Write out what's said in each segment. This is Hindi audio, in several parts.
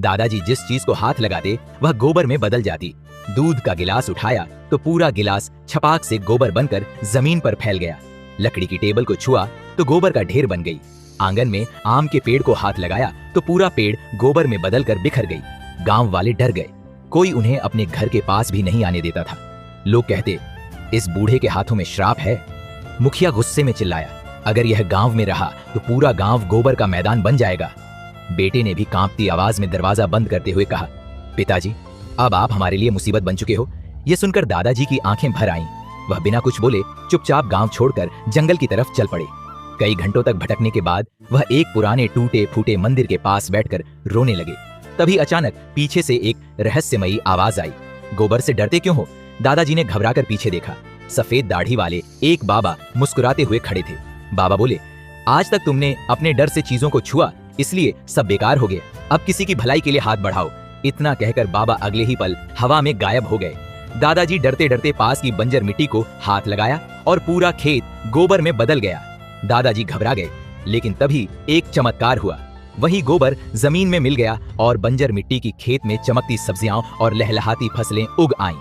दादाजी जिस चीज को हाथ लगाते वह गोबर में बदल जाती। दूध का गिलास उठाया तो पूरा गिलास छपाक से गोबर बनकर जमीन पर फैल गया। लकड़ी की टेबल को छुआ तो गोबर का ढेर बन गई। आंगन में आम के पेड़ को हाथ लगाया तो पूरा पेड़ गोबर में बदलकर बिखर गई। गांव वाले डर गए, कोई उन्हें अपने घर के पास भी नहीं आने देता था। लोग कहते, इस बूढ़े के हाथों में श्राप है। मुखिया गुस्से में चिल्लाया, अगर यह गांव में रहा तो पूरा गांव गोबर का मैदान बन जाएगा। बेटे ने भी कांपती आवाज में दरवाजा बंद करते हुए कहा, पिताजी, अब आप हमारे लिए मुसीबत बन चुके हो। यह सुनकर दादाजी की आंखें भर आईं। वह बिना कुछ बोले चुपचाप गांव छोड़कर जंगल की तरफ चल पड़े। कई घंटों तक भटकने के बाद वह एक पुराने टूटे फूटे मंदिर के पास बैठकर रोने लगे। तभी अचानक पीछे से एक रहस्यमयी आवाज आई। गोबर से डरते क्यों हो? दादाजी ने घबराकर पीछे देखा। सफेद दाढ़ी वाले एक बाबा मुस्कुराते हुए खड़े थे। बाबा बोले, आज तक तुमने अपने डर से चीजों को छुआ, इसलिए सब बेकार हो गए। अब किसी की भलाई के लिए हाथ बढ़ाओ। इतना कहकर बाबा अगले ही पल हवा में गायब हो गए। दादाजी डरते डरते पास की बंजर मिट्टी को हाथ लगाया और पूरा खेत गोबर में बदल गया। दादाजी घबरा गए, लेकिन तभी एक चमत्कार हुआ। वही गोबर जमीन में मिल गया और बंजर मिट्टी की खेत में चमकती सब्जियां और लहलहाती फसलें उग आईं।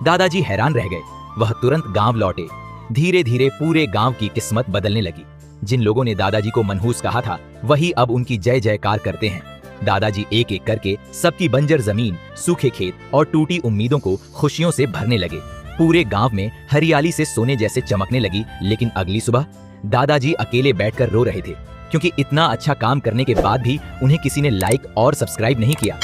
दादाजी हैरान रह गए। वह तुरंत गांव लौटे। धीरे धीरे पूरे गांव की किस्मत बदलने लगी। जिन लोगों ने दादाजी को मनहूस कहा था, वही अब उनकी जय जयकार करते हैं। दादाजी एक एक करके सबकी बंजर जमीन, सूखे खेत और टूटी उम्मीदों को खुशियों से भरने लगे। पूरे गांव में हरियाली से सोने जैसे चमकने लगी। लेकिन अगली सुबह दादाजी अकेले बैठकर रो रहे थे, क्योंकि इतना अच्छा काम करने के बाद भी उन्हें किसी ने लाइक और सब्सक्राइब नहीं किया।